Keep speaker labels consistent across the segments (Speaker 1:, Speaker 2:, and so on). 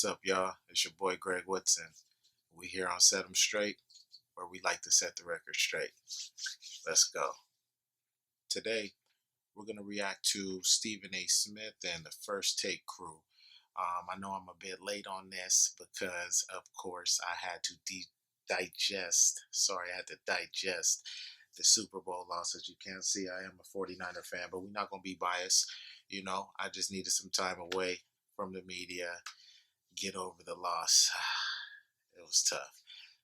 Speaker 1: What's up, y'all? It's your boy Greg Woodson. We here on Set 'em Straight, where we like to set the record straight. Let's go. Today, we're going to react to Stephen A. Smith and the First Take crew. I know I'm a bit late on this because, of course, I had to digest the Super Bowl loss. As you can see, I am a 49er fan, but we're not going to be biased. I just needed some time away from the media, get over the loss. It was tough,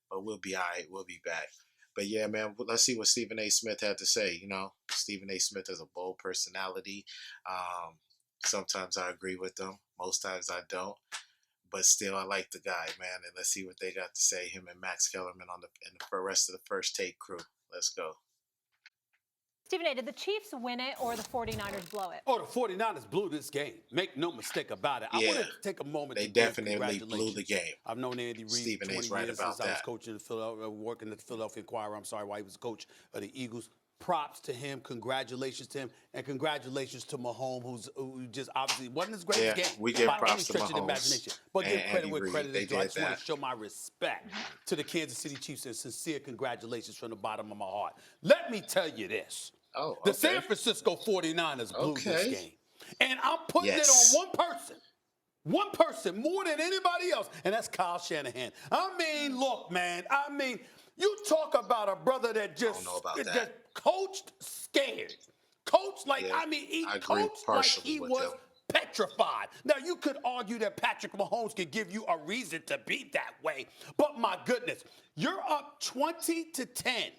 Speaker 1: but we'll be all right. We'll be back. But yeah, man, let's see what Stephen A. Smith had to say. Stephen A. Smith is a bold personality. Sometimes I agree with him. Most times I don't. But still, I like the guy, man. And let's see what they got to say, him and Max Kellerman and the rest of the First Take crew. Let's go.
Speaker 2: Stephen A., did the Chiefs win it or the 49ers blow it?
Speaker 3: Oh, the 49ers blew this game. Make no mistake about it. I want to take a moment
Speaker 1: They
Speaker 3: to
Speaker 1: definitely blew the game.
Speaker 3: I've known Andy Reid
Speaker 1: Stephen
Speaker 3: 20
Speaker 1: A's right
Speaker 3: years
Speaker 1: about
Speaker 3: since I was
Speaker 1: that.
Speaker 3: coaching working at the Philadelphia Inquirer. While he was coach of the Eagles. Props to him. Congratulations to him. And congratulations to Mahomes, who just obviously wasn't his greatest game.
Speaker 1: We give
Speaker 3: by
Speaker 1: props
Speaker 3: any
Speaker 1: to
Speaker 3: stretch of the
Speaker 1: Mahomes
Speaker 3: imagination. But give
Speaker 1: and
Speaker 3: credit
Speaker 1: Andy
Speaker 3: where
Speaker 1: Reid.
Speaker 3: credit
Speaker 1: They
Speaker 3: is due. I
Speaker 1: did
Speaker 3: just want
Speaker 1: that.
Speaker 3: to show my respect to the Kansas City Chiefs and sincere congratulations from the bottom of my heart. Let me tell you this.
Speaker 1: Oh,
Speaker 3: The
Speaker 1: okay.
Speaker 3: San Francisco 49ers blew this
Speaker 1: Okay.
Speaker 3: game. And I'm putting it on one person more than anybody else, and that's Kyle Shanahan. I mean, look, man, you talk about a brother that just, just coached scared. Coached like, he coached like he was petrified. Now, you could argue that Patrick Mahomes could give you a reason to be that way, but my goodness, you're up 20-10.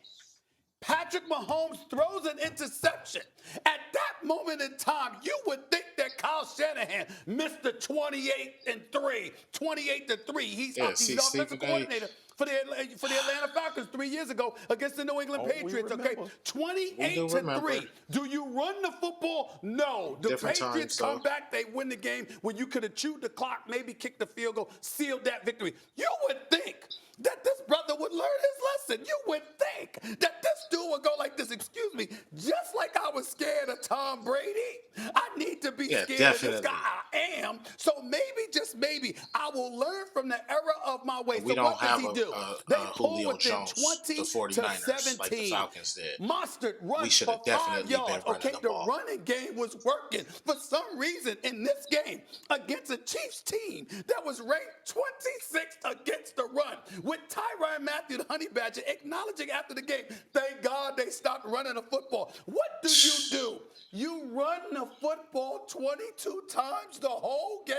Speaker 3: Patrick Mahomes throws an interception. At that moment in time, you would think that Kyle Shanahan missed the 28-3. He's the offensive coordinator for the Atlanta Falcons 3 years ago against the New England Patriots. Okay, 28-3. Do you run the football? No. The Patriots come back, they win the game when you could have chewed the clock, maybe kicked the field goal, sealed that victory. You would think that this brother would learn his lesson. You would think that this dude would go like this, excuse me, just like I was scared of Tom Brady, I need to be scared of this guy. I am. So maybe, just maybe, I will learn from the error of my ways. So what does he do? They pull within 20 to 17.
Speaker 1: Like the Falcons did.
Speaker 3: Mostert runs for 5 yards. Okay, the running game was working. For some reason, in this game, against a Chiefs team that was ranked 26th against the run, with Tyrann Mathieu, the Honey Badger, acknowledging after the game, thank God they stopped running the football. What do? You run the football 22 times the whole game?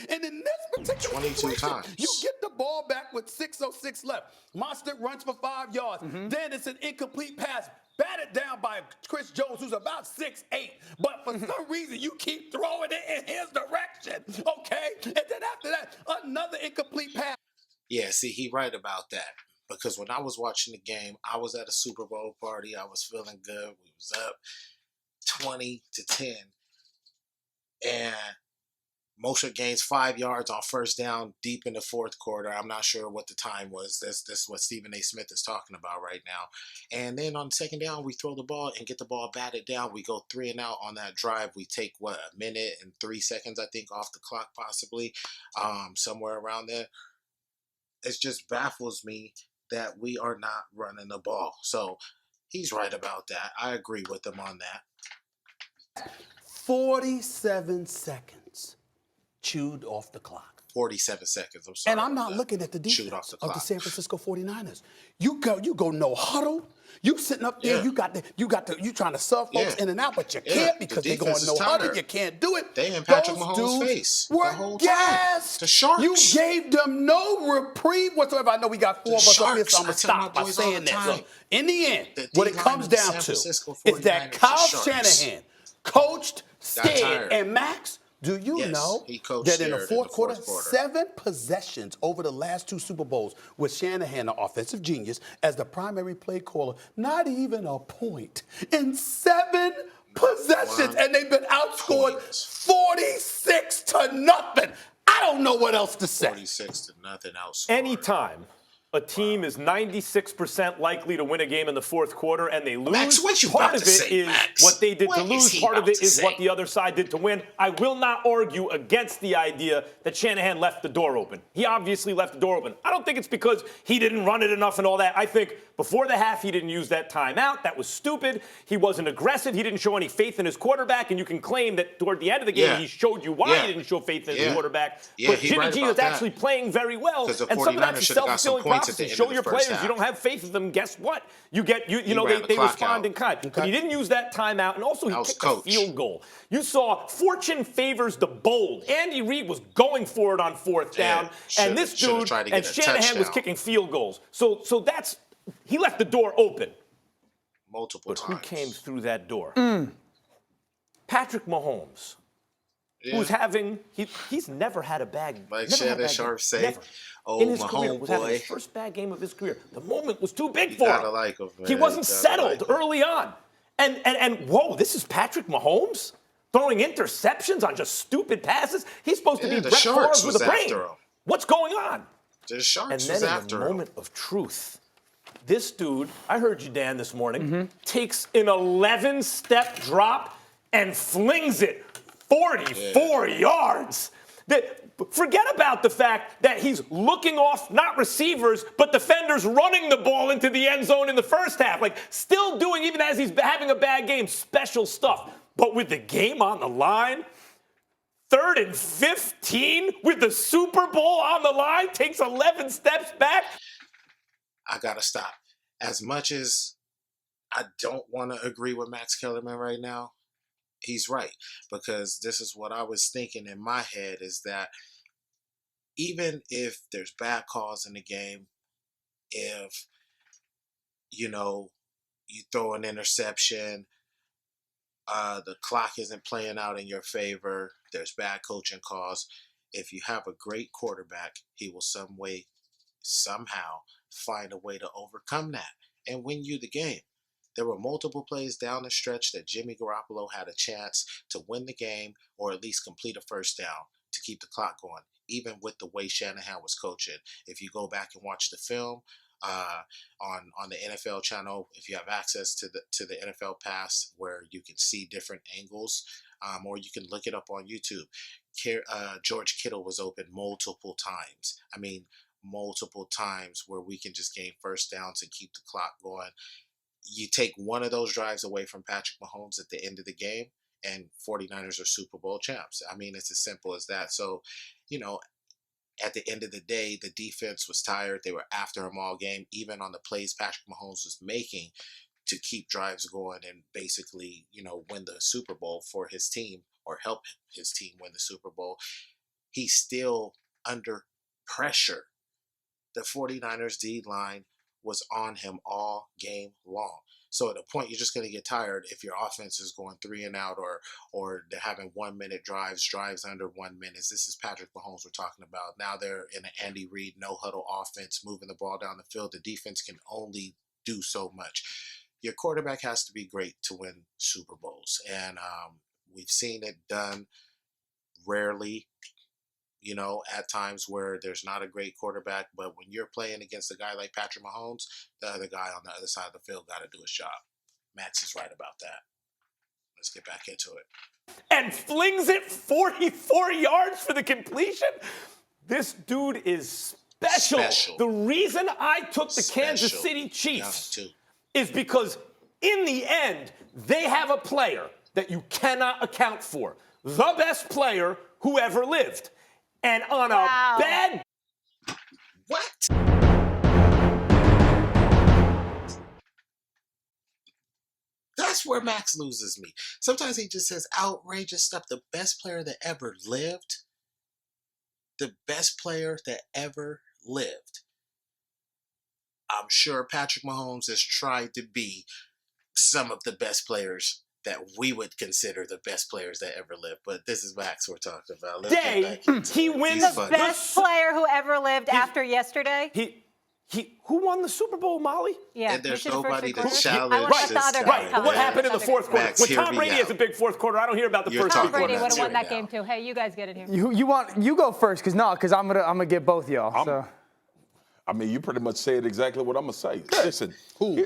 Speaker 3: And in this particular
Speaker 1: 22
Speaker 3: situation,
Speaker 1: times.
Speaker 3: you get the ball back with 6:06 left. Mostert runs for 5 yards. Then it's an incomplete pass, batted down by Chris Jones, who's about 6'8". But for some reason, you keep throwing it in his direction, okay? And then after that, another incomplete pass.
Speaker 1: Yeah, see, he right about that. Because when I was watching the game, I was at a Super Bowl party. I was feeling good. We was up 20-10. And Mostert gains 5 yards on first down deep in the fourth quarter. I'm not sure what the time was. That's what Stephen A. Smith is talking about right now. And then on second down, we throw the ball and get the ball batted down. We go 3 and out on that drive. We take, a minute and 3 seconds, I think, off the clock possibly, somewhere around there. It just baffles me that we are not running the ball. So he's right about that. I agree with him on that.
Speaker 3: 47 seconds chewed off the clock.
Speaker 1: 47 seconds. I'm sorry.
Speaker 3: And I'm not looking at the defense of the San Francisco 49ers. You go no huddle. You sitting up there, you trying to sub folks in and out, but you can't because they're going no huddle. You can't do it.
Speaker 1: They in Patrick Mahomes' face the whole time.
Speaker 3: Gassed.
Speaker 1: The Sharks.
Speaker 3: You gave them no reprieve whatsoever. I know we got 4 of us up here, so I'm going to stop by saying that. Look, in the end, what it comes down to is that Kyle Shanahan coached scared. And Max, do you know that in the fourth quarter, 7 possessions over the last 2 Super Bowls with Shanahan, the offensive genius, as the primary play caller, not even a point in 7 possessions, and they've been outscored 46-0. I don't know what else to say.
Speaker 1: 46-0 outscored.
Speaker 4: Anytime a team is 96% likely to win a game in the fourth quarter and they lose.
Speaker 1: Max, what you
Speaker 4: Part
Speaker 1: about
Speaker 4: of
Speaker 1: to
Speaker 4: it
Speaker 1: say,
Speaker 4: is
Speaker 1: Max?
Speaker 4: what they did
Speaker 1: What
Speaker 4: to
Speaker 1: is
Speaker 4: lose.
Speaker 1: he
Speaker 4: Part of
Speaker 1: about
Speaker 4: it
Speaker 1: to
Speaker 4: is
Speaker 1: say?
Speaker 4: what the other side did to win. I will not argue against the idea that Shanahan left the door open. He obviously left the door open. I don't think it's because he didn't run it enough and all that. I think before the half, he didn't use that timeout. That was stupid. He wasn't aggressive. He didn't show any faith in his quarterback. And you can claim that toward the end of the game, he showed you why he didn't show faith in his quarterback.
Speaker 1: Yeah,
Speaker 4: but Jimmy G is actually playing very well.
Speaker 1: Because the
Speaker 4: And some of
Speaker 1: 49ers
Speaker 4: that's a
Speaker 1: should have got some
Speaker 4: self-fulfilling
Speaker 1: points at the
Speaker 4: prophecy.
Speaker 1: end
Speaker 4: Show
Speaker 1: of
Speaker 4: your
Speaker 1: the first
Speaker 4: players
Speaker 1: half.
Speaker 4: you don't have faith in them. Guess what? You get they
Speaker 1: ran the clock
Speaker 4: respond
Speaker 1: out.
Speaker 4: in kind. But he didn't use that timeout, and also he
Speaker 1: That was
Speaker 4: kicked
Speaker 1: coach.
Speaker 4: a field goal. You saw fortune favors the bold. Andy Reid was going for it on fourth down, and this dude
Speaker 1: tried to
Speaker 4: and
Speaker 1: get a
Speaker 4: Shanahan was
Speaker 1: touchdown.
Speaker 4: kicking field goals. So that's he left the door open.
Speaker 1: Multiple
Speaker 4: But who
Speaker 1: times.
Speaker 4: came through that door? Patrick Mahomes.
Speaker 1: Yeah.
Speaker 4: Who's having he's never had a bad
Speaker 1: Like
Speaker 4: never had a
Speaker 1: Shannon
Speaker 4: bad
Speaker 1: Sharp
Speaker 4: game.
Speaker 1: say,
Speaker 4: Never.
Speaker 1: "Oh,
Speaker 4: in his
Speaker 1: my
Speaker 4: career was having his
Speaker 1: homeboy."
Speaker 4: first bad game of his career. The moment was too big
Speaker 1: You
Speaker 4: for
Speaker 1: gotta
Speaker 4: him.
Speaker 1: like him, man.
Speaker 4: He wasn't
Speaker 1: You gotta
Speaker 4: settled
Speaker 1: like him.
Speaker 4: early on. And whoa, this is Patrick Mahomes throwing interceptions on just stupid passes. He's supposed to
Speaker 1: Yeah,
Speaker 4: be
Speaker 1: the
Speaker 4: Brett
Speaker 1: Sharks
Speaker 4: Favre with a
Speaker 1: was
Speaker 4: brain.
Speaker 1: after him.
Speaker 4: What's going on?
Speaker 1: The Sharks
Speaker 4: And
Speaker 1: was
Speaker 4: then in
Speaker 1: after
Speaker 4: the
Speaker 1: him.
Speaker 4: moment of truth, this dude, I heard you, Dan, this morning, takes an 11-step drop and flings it 44 yards. Forget about the fact that he's looking off not receivers, but defenders running the ball into the end zone in the first half. Like, still doing, even as he's having a bad game, special stuff. But with the game on the line, 3rd and 15 with the Super Bowl on the line, takes 11 steps back.
Speaker 1: I gotta stop. As much as I don't want to agree with Max Kellerman right now, he's right. Because this is what I was thinking in my head, is that even if there's bad calls in the game, if, you throw an interception, the clock isn't playing out in your favor, there's bad coaching calls, if you have a great quarterback, he will somehow find a way to overcome that and win you the game. There were multiple plays down the stretch that Jimmy Garoppolo had a chance to win the game or at least complete a first down to keep the clock going, even with the way Shanahan was coaching. If you go back and watch the film on the NFL channel, if you have access to the NFL Pass, where you can see different angles, or you can look it up on YouTube, George Kittle was open multiple times. I mean, multiple times where we can just gain first downs and keep the clock going. You take one of those drives away from Patrick Mahomes at the end of the game, and 49ers are Super Bowl champs. I mean, it's as simple as that. So, at the end of the day, the defense was tired. They were after him all game, even on the plays Patrick Mahomes was making to keep drives going and basically, win the Super Bowl for his team or help his team win the Super Bowl. He's still under pressure. The 49ers D-line was on him all game long. So at a point, you're just going to get tired if your offense is going 3 and out or they're having 1-minute drives under 1 minute. This is Patrick Mahomes we're talking about. Now they're in an Andy Reid no-huddle offense, moving the ball down the field. The defense can only do so much. Your quarterback has to be great to win Super Bowls. And we've seen it done rarely, at times where there's not a great quarterback. But when you're playing against a guy like Patrick Mahomes, the other guy on the other side of the field got to do his job. Max is right about that. Let's get back into it.
Speaker 4: And flings it 44 yards for the completion. This dude is special. The reason I took the Kansas City Chiefs is because in the end, they have a player that you cannot account for. The best player who ever lived. And on a bad...
Speaker 1: What? That's where Max loses me. Sometimes he just says outrageous stuff. The best player that ever lived. The best player that ever lived. I'm sure Patrick Mahomes has tried to be some of the best players that we would consider the best players that ever lived. But this is Max we're talking about.
Speaker 4: He wins
Speaker 2: the best player who ever lived after yesterday.
Speaker 4: Who won the Super Bowl, Molly?
Speaker 2: Yeah,
Speaker 1: and there's nobody to challenge this guy.
Speaker 4: Right. What happened in the fourth quarter?
Speaker 1: Max,
Speaker 4: when Tom Brady has a big fourth quarter, I don't hear about the first
Speaker 2: Tom
Speaker 4: two quarters.
Speaker 2: Brady would have won that game too. Hey, you guys get it here.
Speaker 5: You go first, because I'm gonna get both y'all. So. I mean, you pretty much said exactly what I'm gonna say. Listen,
Speaker 3: Who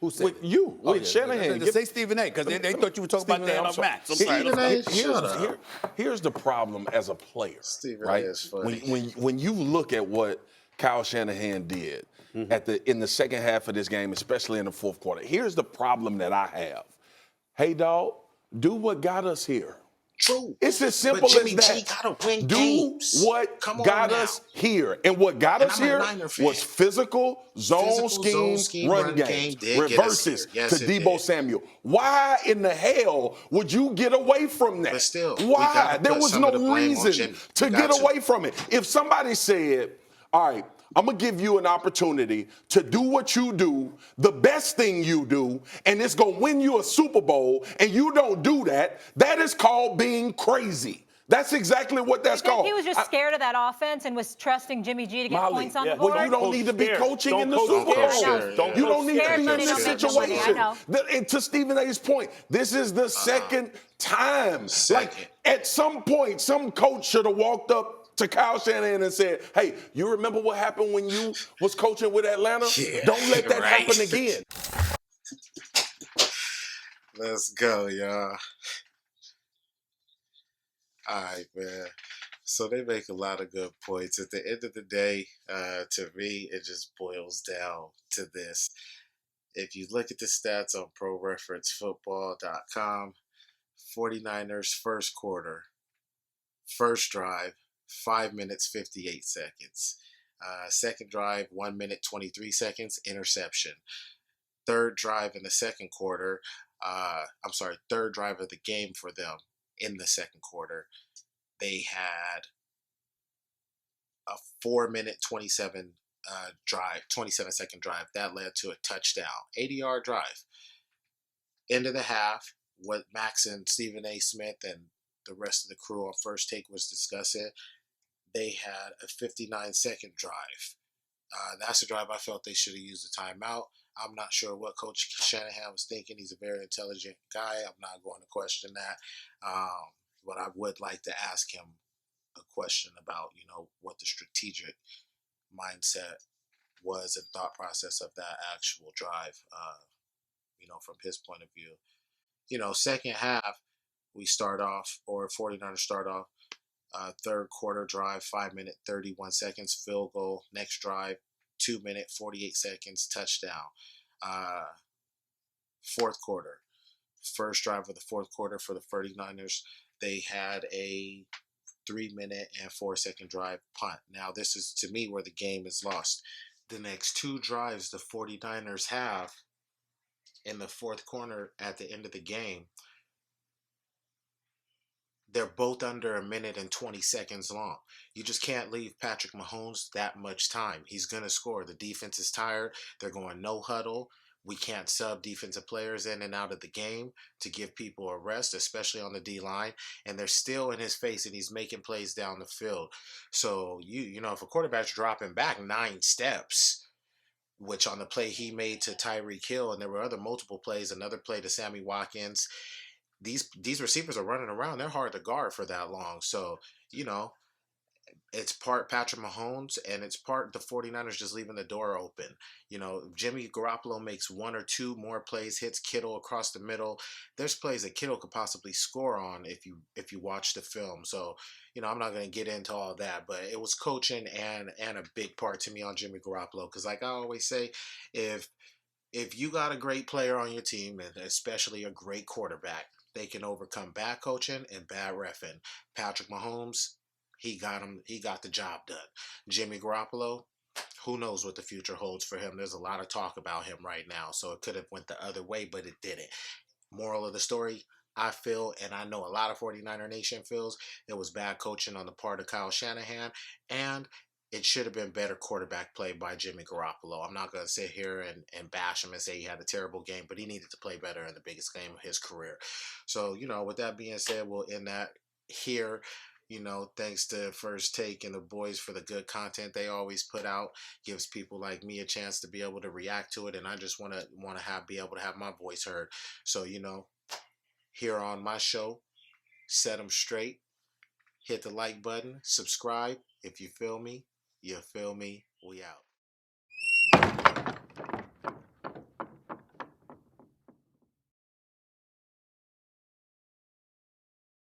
Speaker 3: said
Speaker 5: with
Speaker 3: it?
Speaker 5: you, with Shanahan.
Speaker 3: Just say Stephen A. Because they thought you were talking about Dan or Max. I'm sorry.
Speaker 1: Stephen A. Shut up.
Speaker 5: Here's the problem as a player.
Speaker 1: Stephen
Speaker 5: right?
Speaker 1: A. is funny.
Speaker 5: When you look at what Kyle Shanahan did in the second half of this game, especially in the fourth quarter, here's the problem that I have. Hey, dog, do what got us here.
Speaker 1: True.
Speaker 5: It's as simple
Speaker 1: Jimmy
Speaker 5: as that.
Speaker 1: G gotta win
Speaker 5: Do
Speaker 1: games.
Speaker 5: what
Speaker 1: Come on
Speaker 5: got
Speaker 1: now.
Speaker 5: us here. And what got
Speaker 1: And
Speaker 5: us
Speaker 1: I'm a
Speaker 5: here
Speaker 1: Niner fan.
Speaker 5: was physical, zone
Speaker 1: Zone
Speaker 5: scheme, run games,
Speaker 1: game did get us
Speaker 5: reverses
Speaker 1: here. Yes,
Speaker 5: to
Speaker 1: it
Speaker 5: Debo
Speaker 1: did.
Speaker 5: Samuel. Why in the hell would you get away from that?
Speaker 1: But still, we
Speaker 5: why?
Speaker 1: gotta
Speaker 5: There
Speaker 1: put
Speaker 5: was
Speaker 1: some
Speaker 5: no
Speaker 1: of the blame on
Speaker 5: reason
Speaker 1: Jimmy.
Speaker 5: to
Speaker 1: We
Speaker 5: get
Speaker 1: got to.
Speaker 5: away from it. If somebody said, all right, I'm going to give you an opportunity to do what you do, the best thing you do, and it's going to win you a Super Bowl, and you don't do that, that is called being crazy. That's exactly what that's called.
Speaker 2: He was just scared of that offense and was trusting Jimmy G to get
Speaker 5: Molly,
Speaker 2: points on the board.
Speaker 5: well, you don't need to be coaching in the Super Bowl. You don't need to be in this
Speaker 2: Scared,
Speaker 5: situation.
Speaker 2: I know.
Speaker 5: And to Stephen A's point, this is the second time.
Speaker 1: Second.
Speaker 5: Like, at some point, some coach should have walked up to Kyle Shanahan and said, hey, you remember what happened when you was coaching with Atlanta?
Speaker 1: Yeah,
Speaker 5: Don't let that
Speaker 1: right.
Speaker 5: happen again.
Speaker 1: Let's go, y'all. All right, man. So they make a lot of good points. At the end of the day, to me, it just boils down to this. If you look at the stats on ProReferenceFootball.com, 49ers first quarter, first drive, 5 minutes, 58 seconds. Second drive, 1 minute, 23 seconds, interception. Third drive in the second quarter, third drive of the game for them in the second quarter, they had a 4 minute, 27 second drive. That led to a touchdown, 80-yard drive. End of the half, what Max and Stephen A. Smith and the rest of the crew on First Take was discussing, they had a 59-second drive. That's a drive I felt they should have used a timeout. I'm not sure what Coach Shanahan was thinking. He's a very intelligent guy. I'm not going to question that. But I would like to ask him a question about, what the strategic mindset was and thought process of that actual drive, from his point of view. Second half, we start off, or 49ers start off, third quarter drive, 5 minute, 31 seconds, field goal. Next drive, 2 minute, 48 seconds, touchdown. Fourth quarter, first drive of the fourth quarter for the 49ers, they had a 3 minute and 4 second drive punt. Now, this is, to me, where the game is lost. The next two drives the 49ers have in the fourth quarter at the end of the game, they're both under a minute and 20 seconds long. You just can't leave Patrick Mahomes that much time. He's going to score. The defense is tired. They're going no huddle. We can't sub defensive players in and out of the game to give people a rest, especially on the D-line. And they're still in his face, and he's making plays down the field. So, if a quarterback's dropping back 9 steps, which on the play he made to Tyreek Hill, and there were other multiple plays, another play to Sammy Watkins, these receivers are running around. They're hard to guard for that long. So, it's part Patrick Mahomes and it's part the 49ers just leaving the door open. Jimmy Garoppolo makes 1 or 2 more plays, hits Kittle across the middle. There's plays that Kittle could possibly score on if you watch the film. So, I'm not going to get into all that, but it was coaching and a big part to me on Jimmy Garoppolo. Because like I always say, if you got a great player on your team, and especially a great quarterback, they can overcome bad coaching and bad reffing. Patrick Mahomes, he got the job done. Jimmy Garoppolo, who knows what the future holds for him. There's a lot of talk about him right now, so it could have went the other way, but it didn't. Moral of the story, I feel, and I know a lot of 49er Nation feels, it was bad coaching on the part of Kyle Shanahan, and it should have been better quarterback play by Jimmy Garoppolo. I'm not going to sit here and bash him and say he had a terrible game, but he needed to play better in the biggest game of his career. So, with that being said, we'll end that here. Thanks to First Take and the boys for the good content they always put out. Gives people like me a chance to be able to react to it, and I just want to be able to have my voice heard. So, here on my show, Set 'em Straight. Hit the like button, subscribe. If you feel me, we out.